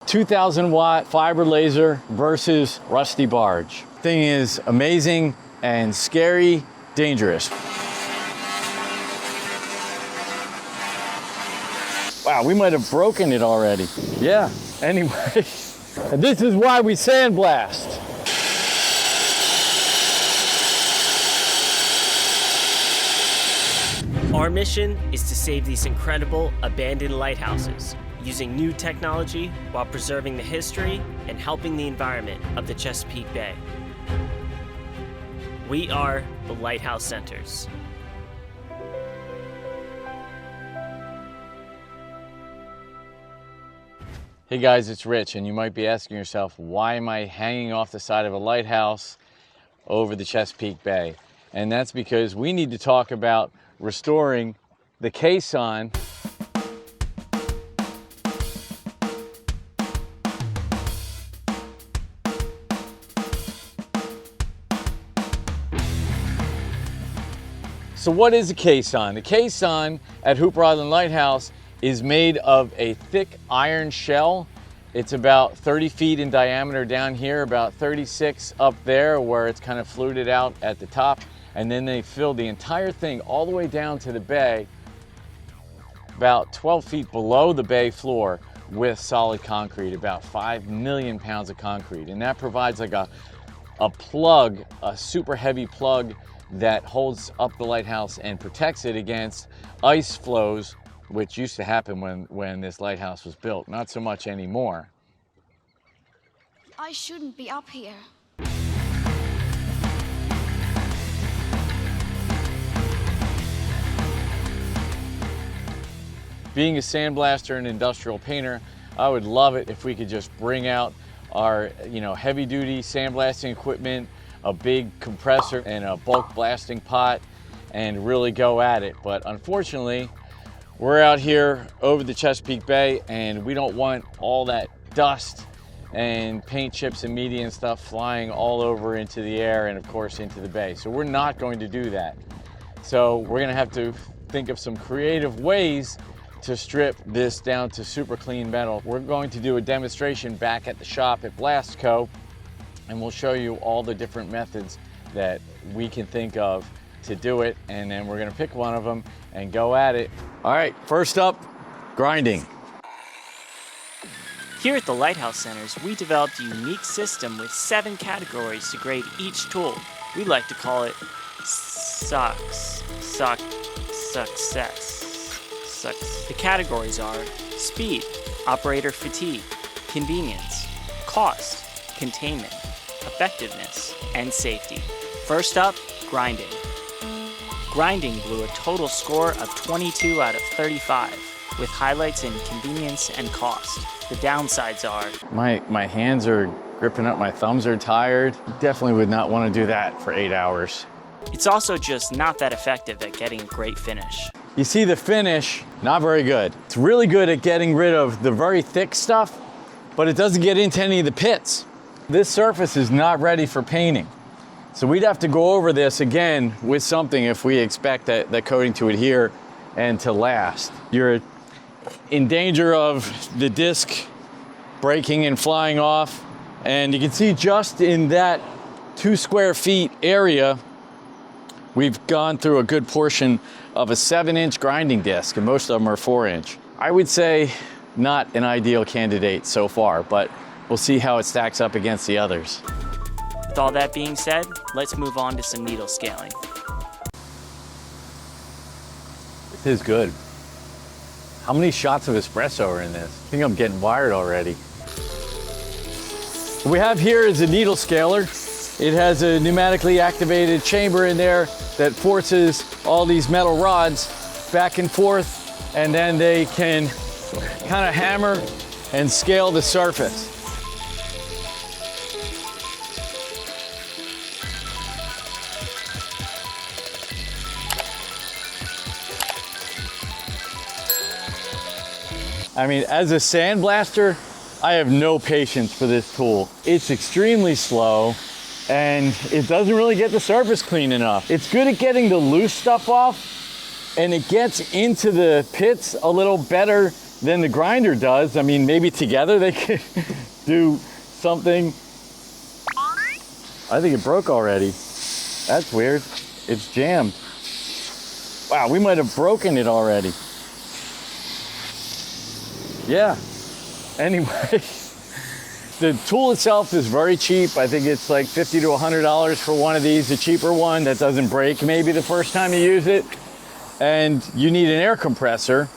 2,000 watt fiber laser versus rusty barge. Thing is amazing and scary, dangerous. Wow, we might have broken it already. Yeah, anyway. And this is why we sandblast. Our mission is to save these incredible abandoned lighthouses using new technology while preserving the history and helping the environment of the Chesapeake Bay. We are the Lighthouse Centers. Hey guys, it's Rich, and you might be asking yourself, why am I hanging off the side of a lighthouse over the Chesapeake Bay? And that's because we need to talk about restoring the caisson So what is a caisson? The caisson at Hooper Island Lighthouse is made of a thick iron shell. It's about 30 feet in diameter down here, about 36 up there where it's kind of fluted out at the top. And then they fill the entire thing all the way down to the bay, about 12 feet below the bay floor, with solid concrete, about 5 million pounds of concrete. And that provides like a plug, a super heavy plug that holds up the lighthouse and protects it against ice flows, which used to happen when this lighthouse was built. Not so much anymore. I shouldn't be up here. Being a sandblaster and industrial painter, I would love it if we could just bring out our heavy duty sandblasting equipment, a big compressor and a bulk blasting pot, and really go at it. But unfortunately, we're out here over the Chesapeake Bay and we don't want all that dust and paint chips and media and stuff flying all over into the air and of course into the bay. So we're not going to do that. So we're gonna have to think of some creative ways to strip this down to super clean metal. We're going to do a demonstration back at the shop at Blastco, and we'll show you all the different methods that we can think of to do it, and then we're gonna pick one of them and go at it. All right, first up, grinding. Here at the Lighthouse Centers, we developed a unique system with 7 categories to grade each tool. We like to call it success. The categories are speed, operator fatigue, convenience, cost, containment, effectiveness, and safety. First up, grinding. Grinding blew a total score of 22 out of 35, with highlights in convenience and cost. The downsides are... My hands are gripping up, my thumbs are tired. Definitely would not want to do that for 8 hours. It's also just not that effective at getting a great finish. You see the finish, not very good. It's really good at getting rid of the very thick stuff, but it doesn't get into any of the pits. This surface is not ready for painting. So we'd have to go over this again with something if we expect that coating to adhere and to last. You're in danger of the disc breaking and flying off. And you can see just in that 2 square feet area, we've gone through a good portion of a 7-inch grinding disc, and most of them are 4-inch. I would say not an ideal candidate so far, but we'll see how it stacks up against the others. With all that being said, let's move on to some needle scaling. This is good. How many shots of espresso are in this? I think I'm getting wired already. What we have here is a needle scaler. It has a pneumatically activated chamber in there that forces all these metal rods back and forth, and then they can kind of hammer and scale the surface. I mean, as a sandblaster, I have no patience for this tool. It's extremely slow and it doesn't really get the surface clean enough. It's good at getting the loose stuff off, and it gets into the pits a little better than the grinder does. I mean, maybe together they could do something. I think it broke already. That's weird. It's jammed. Wow, we might have broken it already. Yeah. Anyway, the tool itself is very cheap. I think it's like $50 to $100 for one of these, the cheaper one that doesn't break maybe the first time you use it. And you need an air compressor.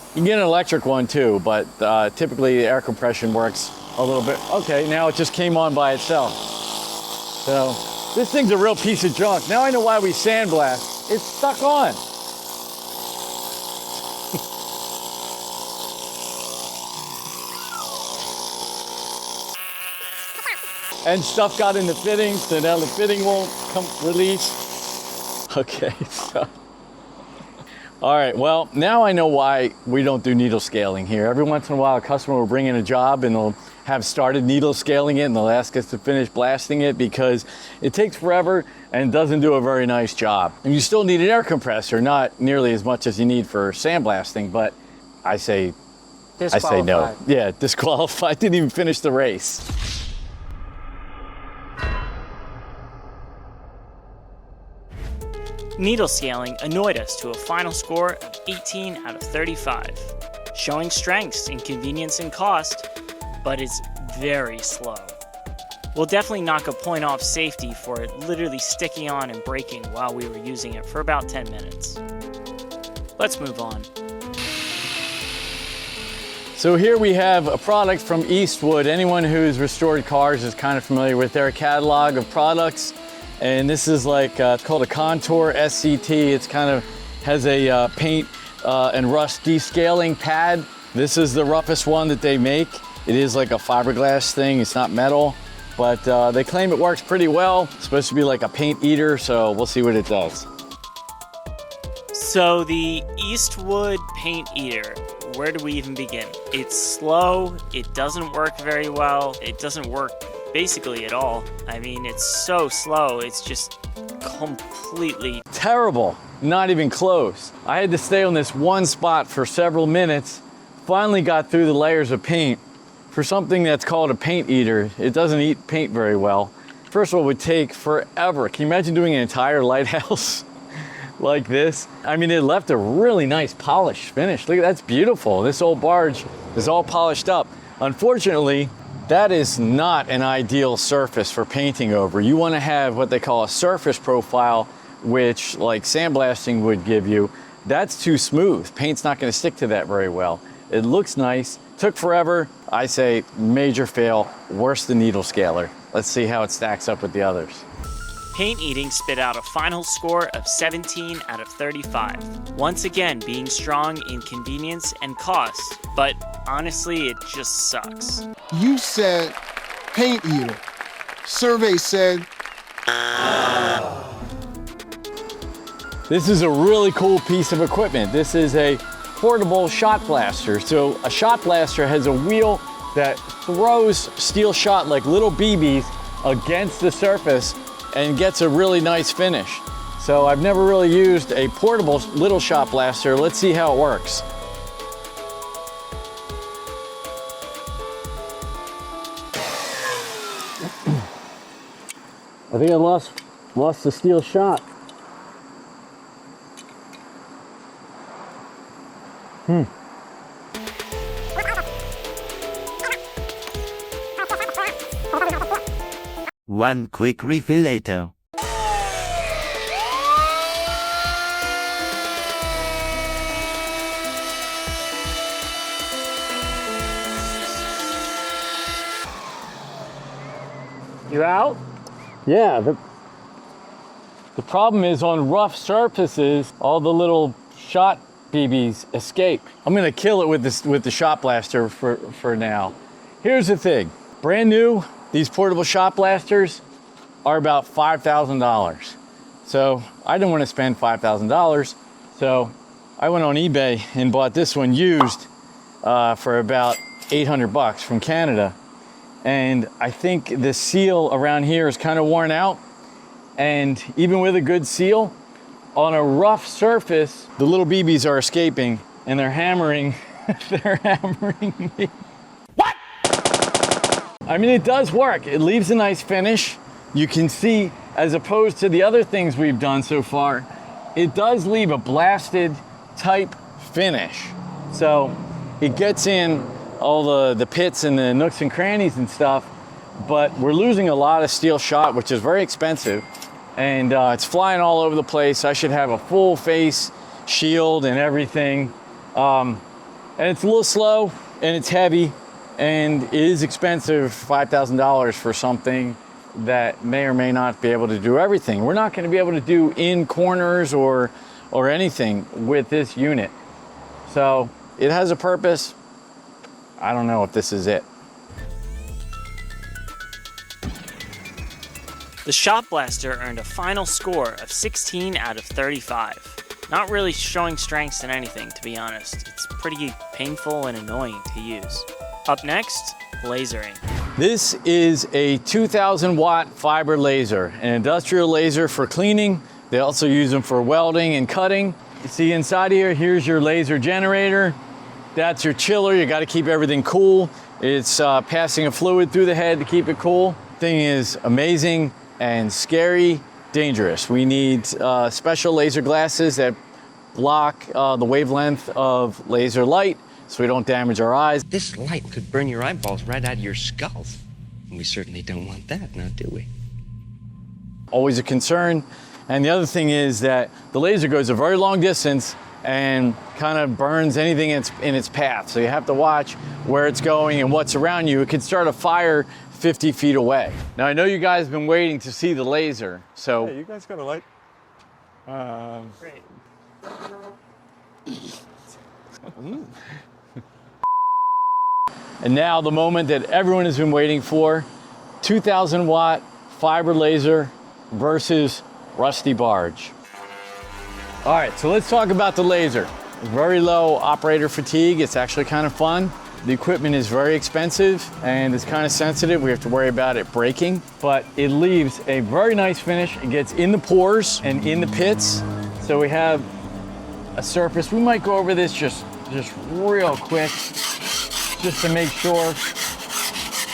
You can get an electric one too, but typically the air compression works a little bit. Okay, now it just came on by itself. So this thing's a real piece of junk. Now I know why we sandblast. It's stuck on. And stuff got in the fitting, so now the fitting won't come release. Okay, so. All right, well, now I know why we don't do needle scaling here. Every once in a while, a customer will bring in a job and they'll have started needle scaling it and they'll ask us to finish blasting it because it takes forever and doesn't do a very nice job. And you still need an air compressor, not nearly as much as you need for sandblasting, but I say no. Yeah, disqualified. Didn't even finish the race. Needle scaling annoyed us to a final score of 18 out of 35, showing strengths in convenience and cost, but it's very slow. We'll definitely knock a point off safety for it literally sticking on and breaking while we were using it for about 10 minutes. Let's move on. So here we have a product from Eastwood. Anyone who's restored cars is kind of familiar with their catalog of products. And this is like, it's called a Contour SCT. It's kind of has a paint and rust descaling pad. This is the roughest one that they make. It is like a fiberglass thing, it's not metal, but they claim it works pretty well. It's supposed to be like a paint eater, so we'll see what it does. So the Eastwood Paint Eater, where do we even begin? It's slow, it doesn't work very well, it doesn't work basically at all. I mean, it's so slow, it's just completely terrible, not even close. I had to stay on this one spot for several minutes, finally got through the layers of paint. For something that's called a paint eater, it doesn't eat paint very well. First of all, it would take forever. Can you imagine doing an entire lighthouse like this? I mean, it left a really nice polished finish. Look, that's beautiful. This old barge is all polished up. Unfortunately, that is not an ideal surface for painting over. You want to have what they call a surface profile, which like sandblasting would give you. That's too smooth. Paint's not going to stick to that very well. It looks nice, took forever. I say major fail, worse than needle scaler. Let's see how it stacks up with the others. Paint Eating spit out a final score of 17 out of 35. Once again, being strong in convenience and cost, but honestly, it just sucks. You said paint eater. Survey said... This is a really cool piece of equipment. This is a portable shot blaster. So a shot blaster has a wheel that throws steel shot like little BBs against the surface and gets a really nice finish. So I've never really used a portable little shot blaster. Let's see how it works. I think I lost the steel shot. One quick refill later. You out? Yeah, the problem is on rough surfaces, all the little shot BBs escape. I'm gonna kill it with the shot blaster for now. Here's the thing, brand new, these portable shot blasters are about $5,000. So I didn't want to spend $5,000. So I went on eBay and bought this one used for about 800 bucks from Canada. And I think the seal around here is kind of worn out. And even with a good seal, on a rough surface, the little BBs are escaping and they're hammering They're hammering me. What? I mean, it does work. It leaves a nice finish. You can see, as opposed to the other things we've done so far, it does leave a blasted type finish. So it gets in all the pits and the nooks and crannies and stuff, but we're losing a lot of steel shot, which is very expensive, and it's flying all over the place. I should have a full face shield and everything. And it's a little slow and it's heavy and it is expensive, $5,000 for something that may or may not be able to do everything. We're not going to be able to do in corners or anything with this unit. So it has a purpose. I don't know if this is it. The Shot Blaster earned a final score of 16 out of 35. Not really showing strengths in anything, to be honest. It's pretty painful and annoying to use. Up next, lasering. This is a 2,000 watt fiber laser, an industrial laser for cleaning. They also use them for welding and cutting. You see inside here, here's your laser generator. That's your chiller. You got to keep everything cool. It's passing a fluid through the head to keep it cool. Thing is amazing and scary, dangerous. We need special laser glasses that block the wavelength of laser light so we don't damage our eyes. This light could burn your eyeballs right out of your skulls. We certainly don't want that, now do we? Always a concern. And the other thing is that the laser goes a very long distance and kind of burns anything in its path. So you have to watch where it's going and what's around you. It could start a fire 50 feet away. Now I know you guys have been waiting to see the laser, so. Hey, you guys got a light? Great. And now the moment that everyone has been waiting for, 2,000 watt fiber laser versus rusty barge. All right, so let's talk about the laser. Very low operator fatigue. It's actually kind of fun. The equipment is very expensive and it's kind of sensitive. We have to worry about it breaking, but it leaves a very nice finish. It gets in the pores and in the pits. So we have a surface. We might go over this just real quick, just to make sure.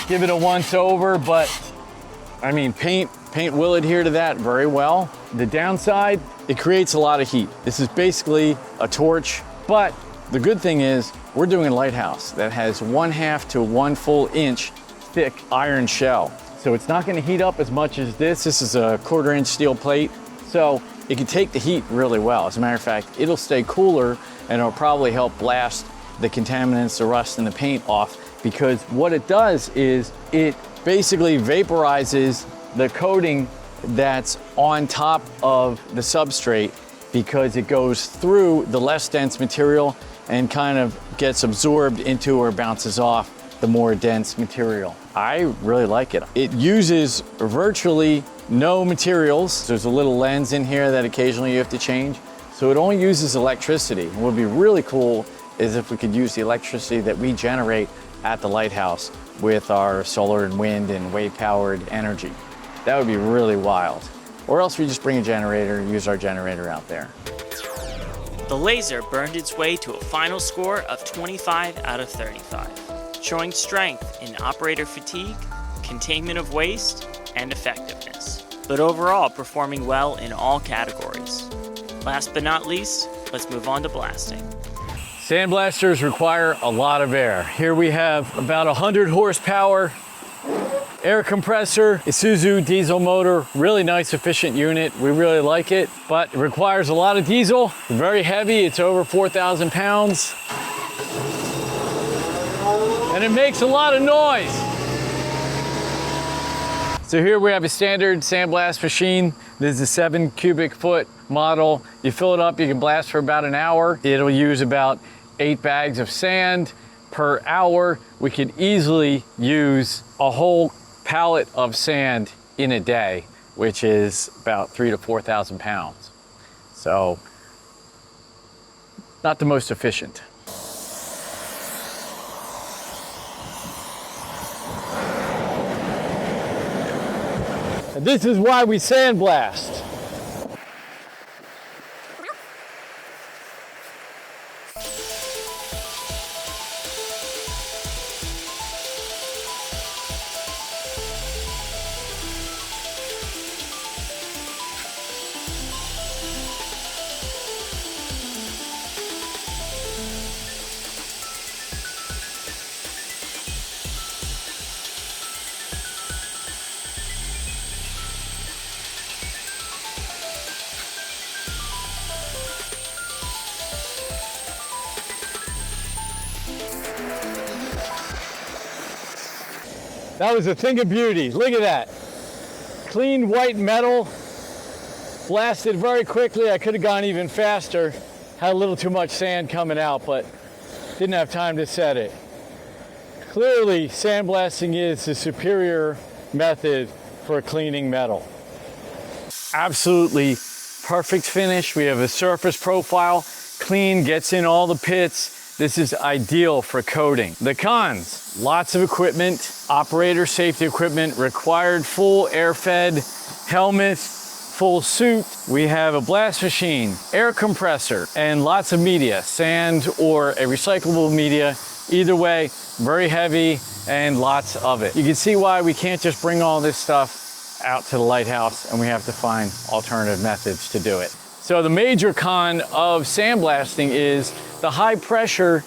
Give it a once over, but I mean, paint will adhere to that very well. The downside, it creates a lot of heat. This is basically a torch, but the good thing is we're doing a Lighthouse that has 1/2 to 1 full inch thick iron shell. So it's not gonna heat up as much as this. This is a 1/4 inch steel plate. So it can take the heat really well. As a matter of fact, it'll stay cooler and it'll probably help blast the contaminants, the rust and the paint off, because what it does is it basically vaporizes the coating that's on top of the substrate, because it goes through the less dense material and kind of gets absorbed into or bounces off the more dense material. I really like it. It uses virtually no materials. There's a little lens in here that occasionally you have to change. So it only uses electricity. What would be really cool is if we could use the electricity that we generate at the Lighthouse with our solar and wind and wave-powered energy. That would be really wild. Or else we just bring a generator and use our generator out there. The laser burned its way to a final score of 25 out of 35, showing strength in operator fatigue, containment of waste, and effectiveness, but overall performing well in all categories. Last but not least, let's move on to blasting. Sandblasters require a lot of air. Here we have about 100 horsepower air compressor, Isuzu diesel motor, really nice efficient unit. We really like it, but it requires a lot of diesel. Very heavy, it's over 4,000 pounds. And it makes a lot of noise. So here we have a standard sandblast machine. This is a 7 cubic foot model. You fill it up, you can blast for about an hour. It'll use about 8 bags of sand per hour. We could easily use a whole pallet of sand in a day, which is about 3,000 to 4,000 pounds. So, not the most efficient. And this is why we sandblast. That was a thing of beauty. Look at that. Clean white metal, blasted very quickly. I could have gone even faster. Had a little too much sand coming out, but didn't have time to set it. Clearly, sandblasting is the superior method for cleaning metal. Absolutely perfect finish. We have a surface profile, clean, gets in all the pits. This is ideal for coating. The cons, lots of equipment, operator safety equipment, required full air-fed helmet, full suit. We have a blast machine, air compressor, and lots of media, sand or a recyclable media. Either way, very heavy and lots of it. You can see why we can't just bring all this stuff out to the lighthouse, and we have to find alternative methods to do it. So the major con of sandblasting is the high pressure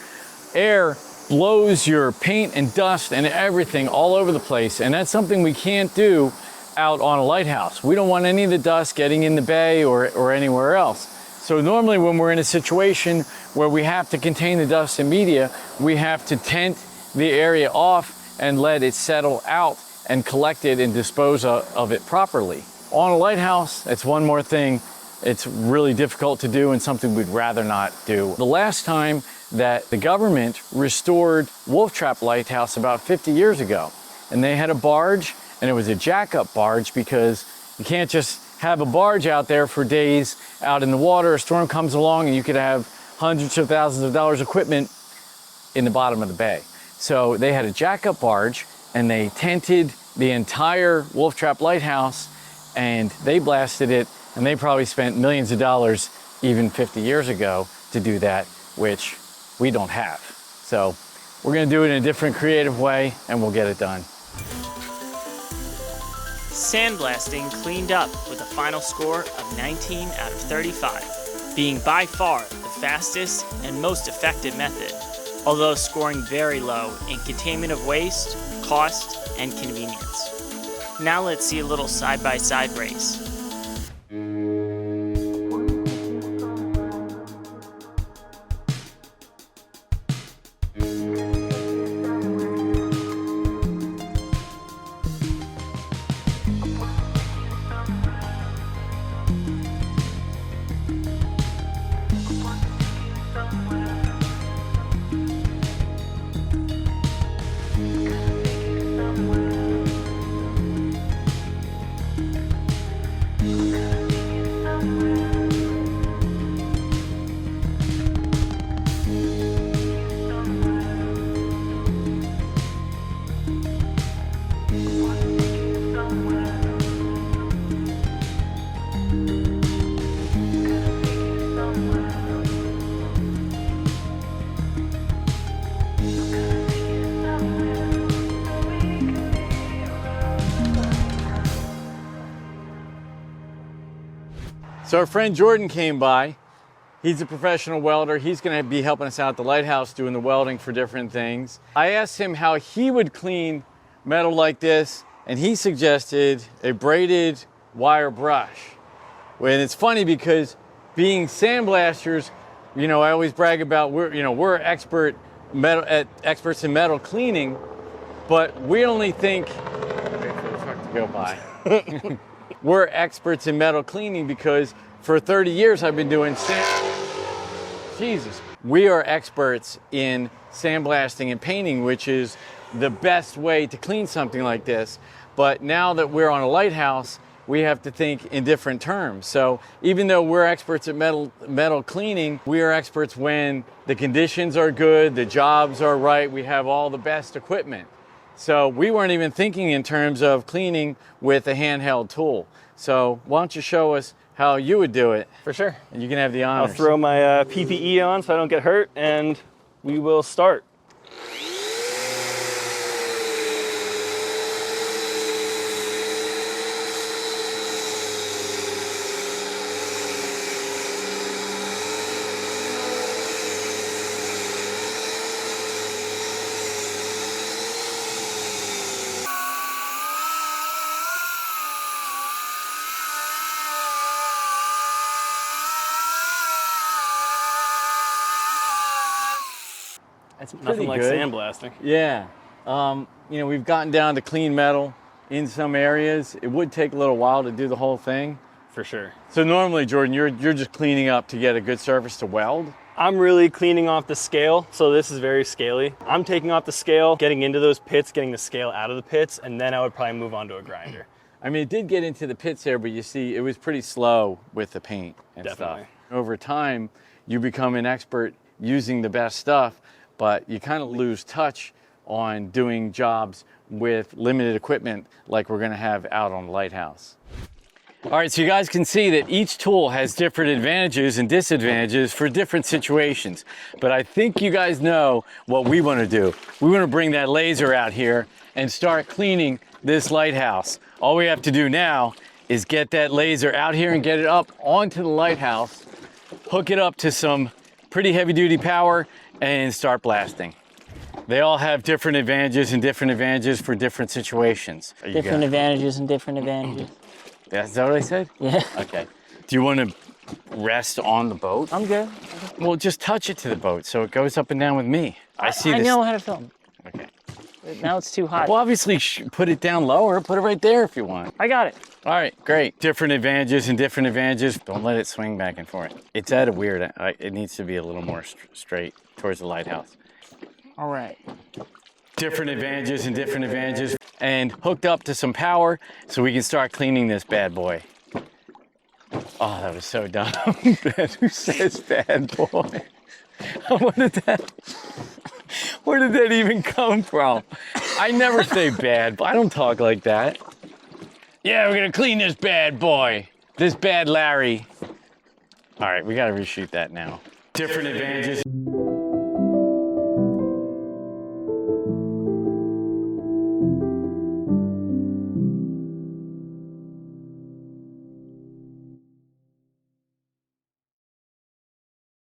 air blows your paint and dust and everything all over the place, and that's something we can't do out on a lighthouse. We don't want any of the dust getting in the bay or anywhere else. So normally when we're in a situation where we have to contain the dust and media, we have to tent the area off and let it settle out and collect it and dispose of it properly. On a lighthouse, that's one more thing. It's really difficult to do and something we'd rather not do. The last time that the government restored Wolf Trap Lighthouse about 50 years ago, and they had a barge, and it was a jack-up barge because you can't just have a barge out there for days out in the water. A storm comes along and you could have hundreds of thousands of dollars equipment in the bottom of the bay. So they had a jack-up barge and they tented the entire Wolf Trap Lighthouse and they blasted it, and they probably spent millions of dollars even 50 years ago to do that, which we don't have. So we're gonna do it in a different creative way and we'll get it done. Sandblasting cleaned up with a final score of 19 out of 35, being by far the fastest and most effective method, although scoring very low in containment of waste, cost, and convenience. Now let's see a little side-by-side race. So our friend Jordan came by. He's a professional welder. He's gonna be helping us out at the lighthouse doing the welding for different things. I asked him how he would clean metal like this, and he suggested a braided wire brush. And it's funny because being sandblasters, you know, I always brag about we're experts in metal cleaning, but we only think, wait for the truck to go by. We're experts in metal cleaning because for 30 years I've been doing Jesus. We are experts in sandblasting and painting, which is the best way to clean something like this. But now that we're on a lighthouse, we have to think in different terms. So even though we're experts at metal cleaning, we are experts when the conditions are good, the jobs are right, we have all the best equipment. So we weren't even thinking in terms of cleaning with a handheld tool. So why don't you show us how you would do it? For sure. And you can have the honors. I'll throw my PPE on so I don't get hurt, and we will start. That's pretty Nothing like good. sandblasting. Yeah. You know, we've gotten down to clean metal in some areas. It would take a little while to do the whole thing. For sure. So normally, Jordan, you're just cleaning up to get a good surface to weld? I'm really cleaning off the scale, so this is very scaly. I'm taking off the scale, getting into those pits, getting the scale out of the pits, and then I would probably move on to a grinder. I mean, it did get into the pits there, but you see, it was pretty slow with the paint and Definitely. stuff. Over time, you become an expert using the best stuff, but you kind of lose touch on doing jobs with limited equipment like we're gonna have out on the Lighthouse. All right, so you guys can see that each tool has different advantages and disadvantages for different situations. But I think you guys know what we want to do. We want to bring that laser out here and start cleaning this lighthouse. All we have to do now is get that laser out here and get it up onto the lighthouse, hook it up to some pretty heavy duty power, and start blasting. They all have different advantages and different advantages for different situations. Different advantages and different advantages. Yeah, is that what I said? Yeah. Okay. Do you want to rest on the boat? I'm good. Well, just touch it to the boat so it goes up and down with me. I see I this. know how to film. Okay. Now it's too hot. Well, obviously, put it down lower. Put it right there if you want. I got it. All right, great. Different advantages and different advantages. Don't let it swing back and forth. It's at a weird, it needs to be a little more straight towards the lighthouse. All right. Different advantages and different advantages. And hooked up to some power so we can start cleaning this bad boy. Oh, that was so dumb. Who says bad boy? Where did that even come from? I never say bad, but I don't talk like that. Yeah, we're gonna clean this bad boy. This bad Larry. All right, we gotta reshoot that now. Different advantages.